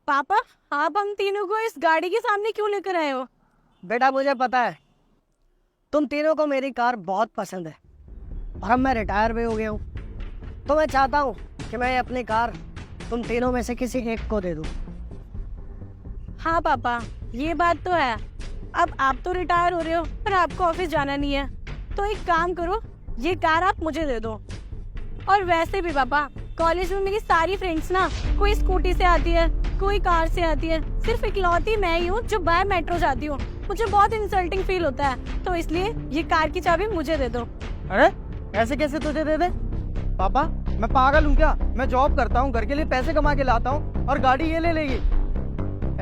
पापा, आप हम तीनों को इस गाड़ी के सामने क्यों लेकर आए हो? बेटा मुझे पता है तुम तीनों को मेरी कार बहुत पसंद है और अब मैं रिटायर भी हो गया हूँ, तो मैं चाहता हूँ कि मैं अपनी कार तुम तीनों में से किसी एक को दे दूँ। हाँ पापा, ये बात तो है। अब आप तो रिटायर हो रहे हो पर आपको ऑफिस जाना नहीं है, तो एक काम करो, ये कार आप मुझे दे दो। और वैसे भी पापा, कॉलेज में मेरी सारी फ्रेंड्स ना, कोई स्कूटी से आती है, कोई कार से आती है, सिर्फ इकलौती मैं ही हूँ जो बाय मेट्रो जाती हूँ। मुझे बहुत इंसल्टिंग फील होता है, तो इसलिए ये कार की चाबी मुझे दे दो। अरे ऐसे कैसे तुझे दे दे? पापा मैं पागल हूँ क्या? मैं जॉब करता हूँ, घर के लिए पैसे कमा के लाता हूँ और गाड़ी ये ले लेगी?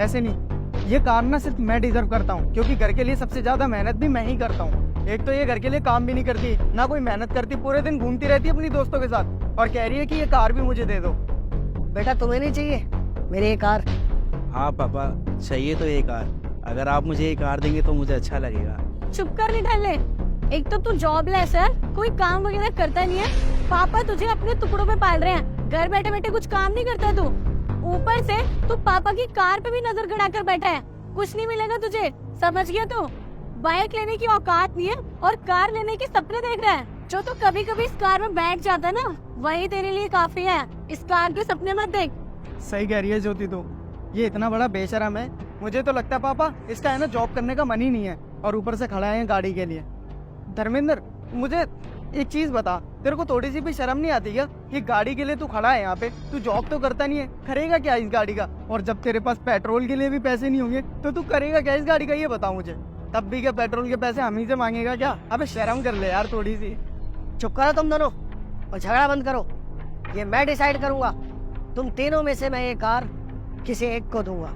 ऐसे नहीं, ये कार ना सिर्फ मैं डिजर्व करता हूँ, क्योंकि घर के लिए सबसे ज्यादा मेहनत भी मैं ही करता हूँ। एक तो ये घर के लिए काम भी नहीं करती, ना कोई मेहनत करती, पूरे दिन घूमती रहती है अपनी दोस्तों के साथ और कह रही है कि ये कार भी मुझे दे दो। बेटा तुम्हें नहीं चाहिए मेरी ये कार? हाँ पापा, चाहिए तो ये कार। अगर आप मुझे ये कार देंगे तो मुझे अच्छा लगेगा। चुप कर निठल्ले, एक तो तू जॉबलेस है, कोई काम वगैरह करता नहीं है। पापा तुझे अपने टुकड़ों पे पाल रहे हैं, घर बैठे बैठे कुछ काम नहीं करता तू। ऊपर से तू पापा की कार पे भी नजर गड़ा कर बैठा है। कुछ नहीं मिलेगा तुझे, समझ गया तू? बाइक लेने की औकात नहीं है और कार लेने के सपने देख रहा है। जो तू कभी कभी इस कार में बैठ जाता है ना, वही तेरे लिए काफी है। इस कार के सपने मत देख। सही कह रही है ज्योति, तो ये इतना बड़ा बेशरम है। मुझे तो लगता है पापा इसका है ना जॉब करने का मन ही नहीं है और ऊपर से खड़ा है गाड़ी के लिए। धर्मेंद्र मुझे एक चीज बता, तेरे को थोड़ी सी भी शर्म नहीं आती क्या? ये गाड़ी के लिए तू खड़ा है यहाँ पे, तू जॉब तो करता नहीं है, करेगा क्या इस गाड़ी का? और जब तेरे पास पेट्रोल के लिए भी पैसे नहीं होंगे तो तू करेगा क्या इस गाड़ी का, ये बता मुझे। तब भी क्या पेट्रोल के पैसे हम ही से मांगेगा क्या? अबे शर्म कर ले यार थोड़ी सी। चुप करो तुम दोनों और झगड़ा बंद करो। ये मैं डिसाइड करूंगा, तुम तीनों में से मैं ये कार किसी एक को दूंगा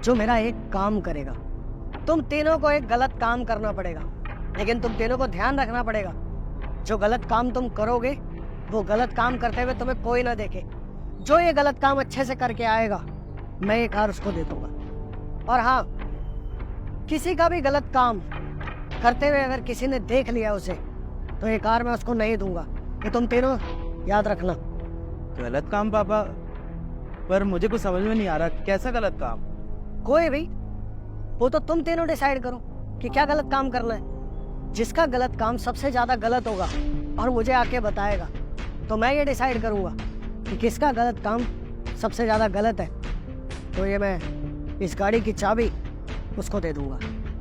जो मेरा एक काम करेगा। तुम तीनों को एक गलत काम करना पड़ेगा, लेकिन तुम तीनों को ध्यान रखना पड़ेगा, जो गलत काम तुम करोगे वो गलत काम करते हुए तुम्हें कोई ना देखे। जो ये गलत काम अच्छे से करके आएगा मैं ये कार उसको दे दूंगा। और हाँ, किसी का भी गलत काम करते हुए अगर किसी ने देख लिया उसे, तो ये कार मैं उसको नहीं दूंगा। ये तुम तीनों याद रखना। गलत काम पापा? पर मुझे कुछ समझ में नहीं आ रहा, कैसा गलत काम? कोई भी, वो तो तुम तीनों डिसाइड करो कि क्या गलत काम करना है। जिसका गलत काम सबसे ज्यादा गलत होगा और मुझे आके बताएगा, तो मैं ये डिसाइड करूंगा कि किसका गलत काम सबसे ज्यादा गलत है। तो ये मैं इस गाड़ी की चाबी उसको दे दूंगा।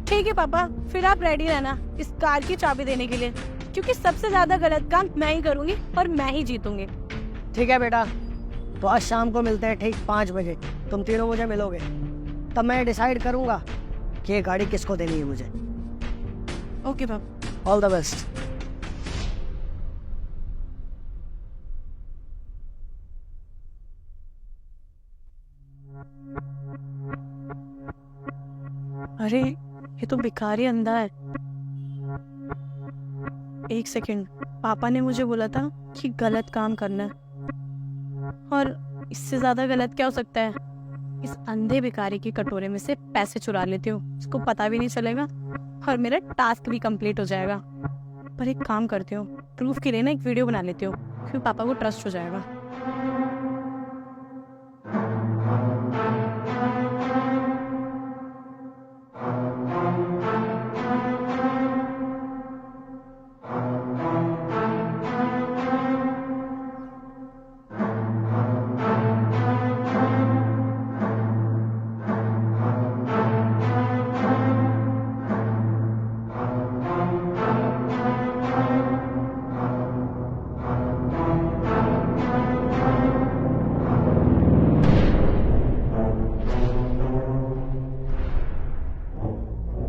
ठीक है पापा, फिर आप रेडी रहना इस कार की चाबी देने के लिए, क्योंकि सबसे ज्यादा गलत काम मैं ही करूंगी और मैं ही जीतूंगी। ठीक है बेटा, तो आज शाम को मिलते हैं ठीक 5 बजे। तुम तीनों मुझे मिलोगे, तब मैं डिसाइड करूंगा कि ये गाड़ी किसको देनी है मुझे। ओके पापा। All the best. अरे ये तो भिखारी अंधा है। एक सेकंड, पापा ने मुझे बोला था कि गलत काम करना है, और इससे ज्यादा गलत क्या हो सकता है? इस अंधे भिखारी के कटोरे में से पैसे चुरा लेती हूँ, इसको पता भी नहीं चलेगा और मेरा टास्क भी कंप्लीट हो जाएगा। पर एक काम करती हूँ, प्रूफ के लिए ना एक वीडियो बना लेती हूँ, फिर पापा को ट्रस्ट हो जाएगा।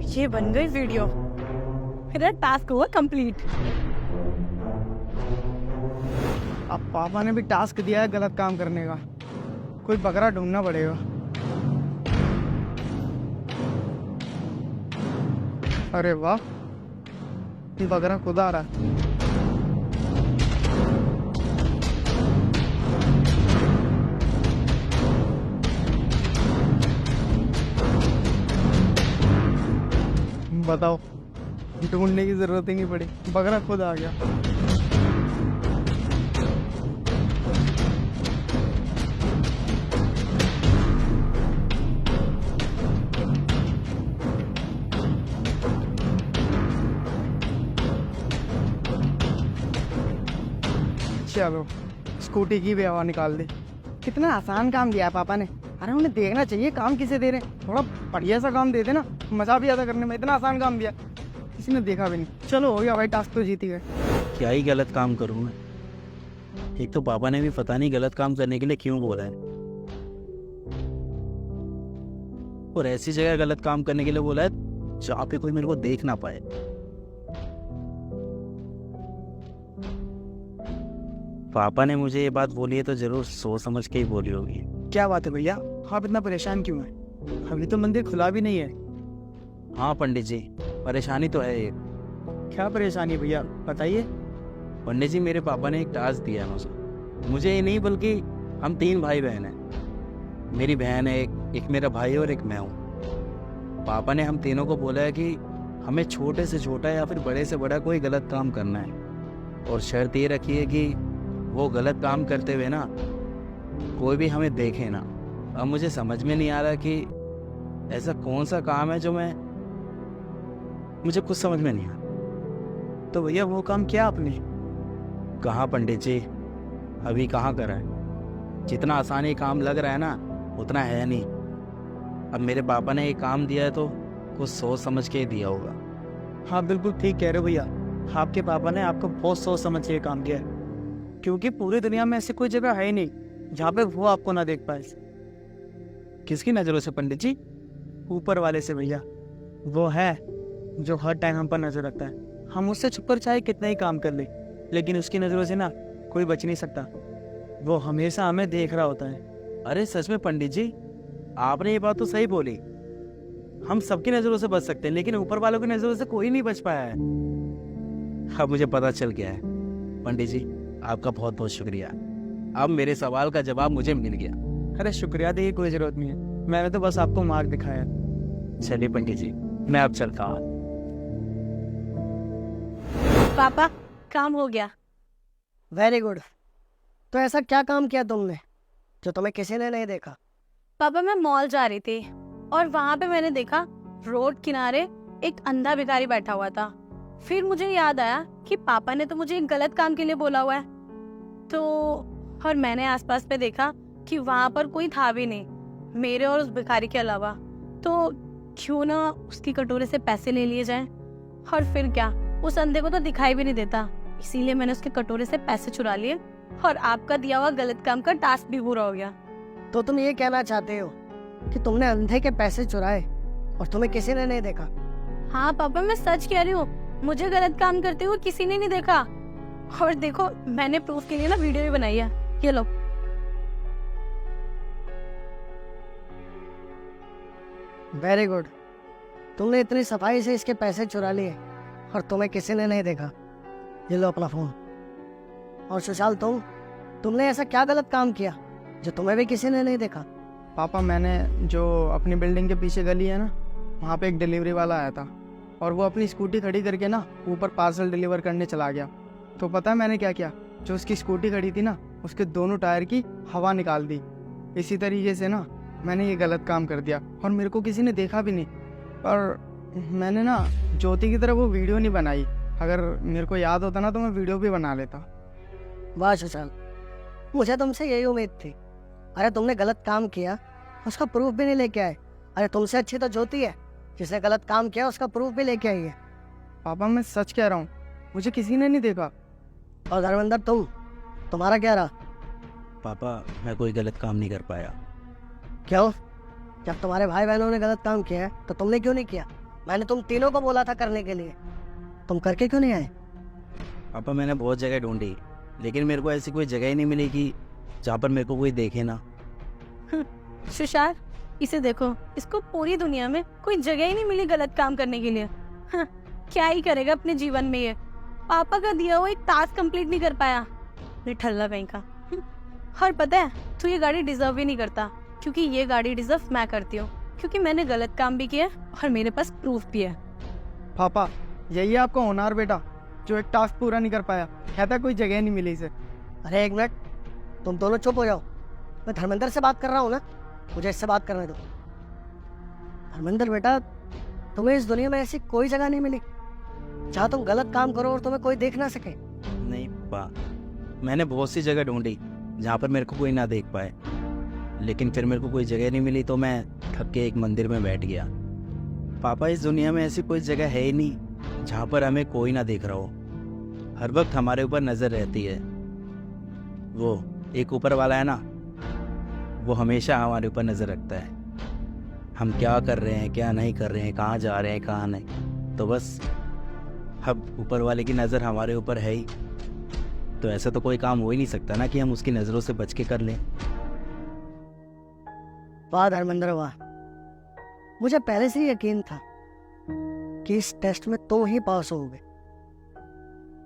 ये बन गई वीडियो, मेरा टास्क हुआ कंप्लीट। अब पापा ने भी टास्क दिया है गलत काम करने का, कोई बकरा ढूंढना पड़ेगा। अरे वाह, बकरा खुद आ रहा है। बताओ, ढूंढने की जरूरत ही नहीं पड़ी, बकरा खुद आ गया। चलो स्कूटी की भी हवा निकाल दी। कितना आसान काम दिया है पापा ने। अरे उन्हें देखना चाहिए काम किसे दे रहे हैं, थोड़ा बढ़िया सा काम दे देना, मजा भी आता करने में। इतना आसान काम दिया किसी ने देखा भी नहीं। चलो हो गया भाई, टास्क तो जीत ही गए। क्या ही गलत काम करूँ मैं। एक तो पापा ने भी पता नहीं गलत काम करने के लिए क्यों बोला है, और ऐसी जगह गलत काम करने के लिए बोला है जहाँ पे कोई मेरे को देख ना पाए। पापा ने मुझे ये बात बोली है तो जरूर सोच समझ के ही बोली होगी। क्या बात है भैया, आप इतना परेशान क्यों हैं? अभी तो मंदिर खुला भी नहीं है। हाँ पंडित जी, परेशानी तो है एक। क्या परेशानी है भैया, बताइए। पंडित जी, मेरे पापा ने एक टास्क दिया है मुझे ही नहीं, बल्कि हम 3 भाई बहन हैं। मेरी बहन है एक मेरा भाई और एक मैं हूँ। पापा ने हम तीनों को बोला है कि हमें छोटे से छोटा या फिर बड़े से बड़ा कोई गलत काम करना है, और शर्त ये रखी है कि वो गलत काम करते हुए ना कोई भी हमें देखे ना। अब मुझे समझ में नहीं आ रहा कि ऐसा कौन सा काम है जो मुझे कुछ समझ में नहीं आ रहा। तो भैया वो काम किया आपने? कहाँ पंडित जी, अभी कहाँ करा है। जितना आसान ये काम लग रहा है ना उतना है नहीं। अब मेरे पापा ने ये काम दिया है तो कुछ सोच समझ के ही दिया होगा। हाँ बिल्कुल ठीक कह रहे हो भैया, आपके पापा ने आपको बहुत सोच समझ के काम किया है, क्योंकि पूरी दुनिया में ऐसी कोई जगह है ही नहीं जहाँ पे वो आपको ना देख पाए। किसकी नज़रों से पंडित जी? ऊपर वाले से भैया। वो है जो हर टाइम हम पर नजर रखता है। हम उससे छुपकर चाहे कितना ही काम कर ले, लेकिन उसकी नज़रों से ना कोई बच नहीं सकता। वो हमेशा हमें देख रहा होता है। अरे सच में पंडित जी, आपने ये बात तो सही बोली। हम सबकी नज़रों से बच सकते हैं, लेकिन ऊपर वालों की नज़रों से कोई नहीं बच पाया है। अब मुझे पता चल गया है। पंडित जी आपका बहुत बहुत शुक्रिया। अब मेरे सवाल का जवाब मुझे मिल गया। अरे शुक्रिया दी कोई ज़रूरत नहीं है, मैंने तो बस आपको मार्ग दिखाया। चलिए पंडित जी, मैं अब चलता हूँ। पापा काम हो गया। Very good. तो ऐसा क्या काम किया तुमने जो तुम्हें किसी ने नहीं देखा? पापा मैं मॉल जा रही थी और वहां पे मैंने देखा रोड किनारे एक अंधा भिखारी बैठा हुआ था। फिर मुझे याद आया कि पापा ने तो मुझे एक गलत काम के लिए बोला हुआ है, तो और मैंने आसपास पे देखा कि वहां पर कोई था भी नहीं मेरे और उस भिखारी के अलावा। तो क्यों ना उसकी कटोरे से पैसे ले लिए जाएं। और फिर क्या, उस अंधे को तो दिखाई भी नहीं देता, इसीलिए मैंने उसके कटोरे से पैसे चुरा लिए और आपका दिया हुआ गलत काम का टास्क भी पूरा हो गया। तो तुम ये कहना चाहते हो कि तुमने अंधे के पैसे चुराए और तुम्हें किसी ने नहीं देखा? हाँ पापा मैं सच कह रही हूँ, मुझे गलत काम करते हुए किसी ने नहीं देखा। और देखो मैंने प्रूफ के लिए ना वीडियो भी बनाई है, ये लो। Very good. तुमने इतनी सफाई से इसके पैसे चुरा लिए और तुम्हें किसी ने नहीं देखा। ये लो अपना फोन। और सुशाल तुमने ऐसा क्या गलत काम किया जो तुम्हें भी किसी ने नहीं देखा? पापा मैंने जो अपनी बिल्डिंग के पीछे गली है ना, वहाँ पे एक डिलीवरी वाला आया था और वो अपनी स्कूटी खड़ी करके ना ऊपर पार्सल डिलीवर करने चला गया। तो पता है मैंने क्या किया? जो उसकी स्कूटी खड़ी थी ना, उसके दोनों टायर की हवा निकाल दी। इसी तरीके से ना मैंने ये गलत काम कर दिया और मेरे को किसी ने देखा भी नहीं। और मैंने ना ज्योति की तरह वो वीडियो नहीं बनाई। अगर मेरे को याद होता ना तो मैं वीडियो भी बना लेता। वाह सुशाल, मुझे तुमसे यही उम्मीद थी। अरे तुमने गलत काम किया, उसका प्रूफ भी नहीं लेके आए। अरे तुमसे अच्छी तो ज्योति है, जिसने गलत काम किया उसका प्रूफ भी लेके आई है। पापा मैं सच कह रहा हूँ, मुझे किसी ने नहीं देखा। और धर्मेंद्र तुम्हारा क्या रहा? पापा मैं कोई गलत काम नहीं कर पाया। क्यों? जब तुम्हारे भाई बहनों ने गलत काम किया है तो तुमने क्यों नहीं किया? मैंने तुम तीनों को बोला था करने के लिए, तुम करके क्यों नहीं आए? पापा मैंने बहुत जगह ढूंढी, लेकिन मेरे को ऐसी कोई जगह ही नहीं मिली कि जहाँ पर मेरे को कोई देखे ना। सुशाल इसे देखो, इसको पूरी दुनिया में कोई जगह ही नहीं मिली गलत काम करने के लिए। हाँ, क्या ही करेगा अपने जीवन में ये। पापा का दिया हुआ एक टास्क कंप्लीट नहीं कर पाया, निठल्ला कहीं का। और पता है तू ये गाड़ी डिजर्व भी नहीं करता, क्योंकि ये गाड़ी डिजर्व मैं करती हूँ, क्योंकि मैंने गलत काम भी किया और मेरे पास प्रूफ भी है। पापा यही है आपका होनहार बेटा, जो एक टास्क पूरा नहीं कर पाया, कहता कोई जगह नहीं मिली इसे। अरे एक मिनट, तुम दोनों चुप हो जाओ। मैं धर्मेंद्र से बात कर रहा हूँ ना, मुझे इससे बात करने दो। धर्मेंद्र बेटा, तुम्हें इस दुनिया में ऐसी कोई जगह नहीं मिली जहाँ तुम गलत काम करो और तुम्हें कोई देख ना सके। नहीं पापा, मैंने बहुत सी जगह ढूंढी जहाँ पर मेरे को कोई ना देख पाए, लेकिन फिर मेरे को कोई जगह नहीं मिली तो मैं थक के एक मंदिर में बैठ गया। पापा, इस दुनिया में ऐसी कोई जगह है ही नहीं जहाँ पर हमें कोई ना देख रहा हो। हर वक्त हमारे ऊपर नज़र रहती है। वो एक ऊपर वाला है ना, वो हमेशा हमारे ऊपर नज़र रखता है। हम क्या कर रहे हैं, क्या नहीं कर रहे हैं, कहाँ जा रहे हैं, कहाँ नहीं, तो बस अब ऊपर वाले की नज़र हमारे ऊपर है ही। तो ऐसा तो कोई काम हो ही नहीं सकता ना कि हम उसकी नज़रों से बच के कर लें। वाह धर्मेंद्र वाह, मुझे पहले से ही यकीन था कि इस टेस्ट में तुम ही पास होगे,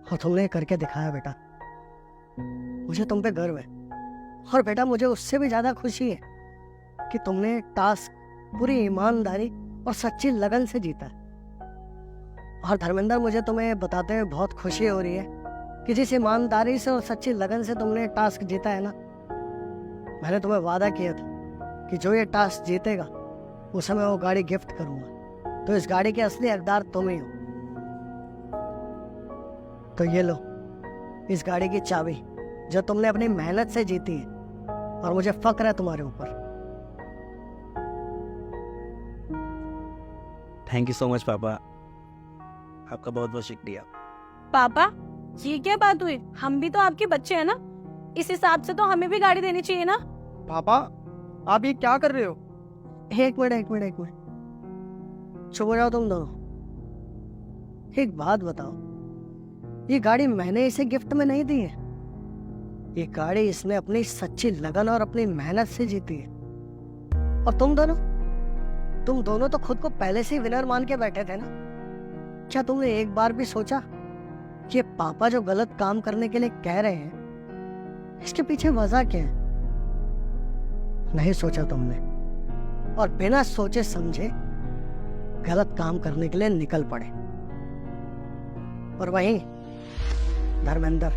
और तुमने करके दिखाया बेटा। मुझे तुम पे गर्व है, और बेटा मुझे उससे भी ज्यादा खुशी है कि तुमने टास्क पूरी ईमानदारी और सच्ची लगन से जीता है। और धर्मेंद्र, मुझे तुम्हें बताते हुए बहुत खुशी हो रही है कि जिस ईमानदारी से और सच्ची लगन से तुमने टास्क जीता है ना, मैंने तुम्हें वादा किया था कि जो ये टास्क जीतेगा उसे मैं वो गाड़ी गिफ्ट करूंगा। तो इस गाड़ी के असली हकदार तुम ही हो। तो ये लो इस गाड़ी की चाबी जो तुमने अपनी मेहनत से जीती है, और मुझे फक्र है तुम्हारे ऊपर। थैंक यू सो मच पापा, आपका बहुत बहुत शुक्रिया। पापा, ये क्या बात हुई? हम भी तो आपके बच्चे हैं ना, इस हिसाब से तो हमें भी गाड़ी देनी चाहिए ना। पापा, आप ये क्या कर रहे हो? एक मिनट चुप हो जाओ तुम दोनों। एक बात बताओ, ये गाड़ी मैंने इसे गिफ्ट में नहीं दी है। ये गाड़ी इसने अपनी सच्ची लगन और अपनी मेहनत से जीती है। और तुम दोनों तो खुद को पहले से ही विनर मान के बैठे थे ना। क्या तुमने एक बार भी सोचा कि ये पापा जो गलत काम करने के लिए कह रहे हैं, इसके पीछे वजह क्या है? नहीं सोचा तुमने, और बिना सोचे समझे गलत काम करने के लिए निकल पड़े। और वहीं धर्मेंद्र,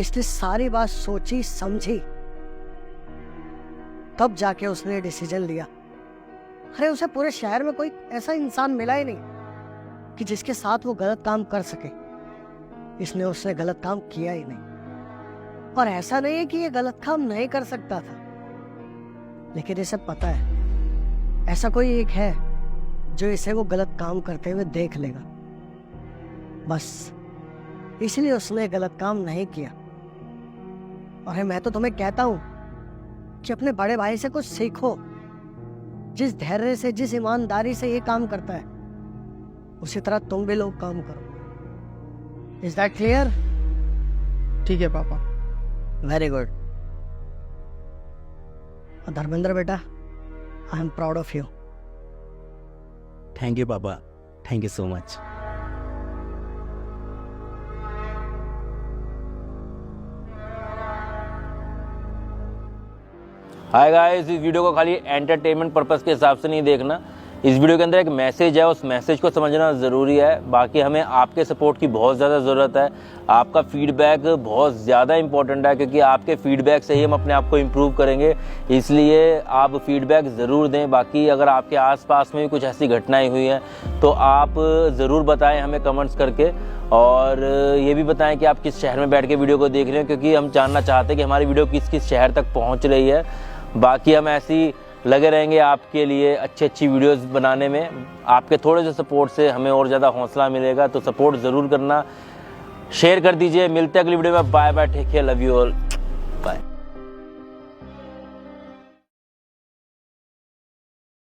इसने सारी बात सोची समझी, तब जाके उसने डिसीजन लिया। अरे उसे पूरे शहर में कोई ऐसा इंसान मिला ही नहीं कि जिसके साथ वो गलत काम कर सके। इसने उससे गलत काम किया ही नहीं। और ऐसा नहीं है कि ये गलत काम नहीं कर सकता था, लेकिन इसे पता है ऐसा कोई एक है जो इसे वो गलत काम करते हुए देख लेगा। बस इसलिए उसने गलत काम नहीं किया। और मैं तो तुम्हें कहता हूं कि अपने बड़े भाई से कुछ सीखो। जिस धैर्य से, जिस ईमानदारी से ये काम करता है, उसी तरह तुम भी लोग काम करो। Is that clear? ठीक है पापा। Very good. धर्मेंद्र बेटा, I am proud of you. Thank you पापा, thank you so much. Hi guys, इस वीडियो को खाली एंटरटेनमेंट पर्पस के हिसाब से नहीं देखना। इस वीडियो के अंदर एक मैसेज है, उस मैसेज को समझना ज़रूरी है। बाकी हमें आपके सपोर्ट की बहुत ज़्यादा ज़रूरत है। आपका फीडबैक बहुत ज़्यादा इंपॉर्टेंट है, क्योंकि आपके फीडबैक से ही हम अपने आप को इम्प्रूव करेंगे। इसलिए आप फीडबैक ज़रूर दें। बाकी अगर आपके आसपास में भी कुछ ऐसी घटनाएं हुई हैं तो आप ज़रूर बताएं हमें कमेंट्स करके, और ये भी बताएं कि आप किस शहर में बैठ के वीडियो को देख रहे हैं, क्योंकि हम जानना चाहते हैं कि हमारी वीडियो किस किस शहर तक पहुँच रही है। बाकी हम ऐसी लगे रहेंगे आपके लिए अच्छी वीडियोस बनाने में। आपके थोड़े से सपोर्ट से हमें और ज़्यादा हौसला मिलेगा, तो सपोर्ट ज़रूर करना, शेयर कर दीजिए। मिलते हैं अगली वीडियो में। Bye bye, take care, love you all, bye.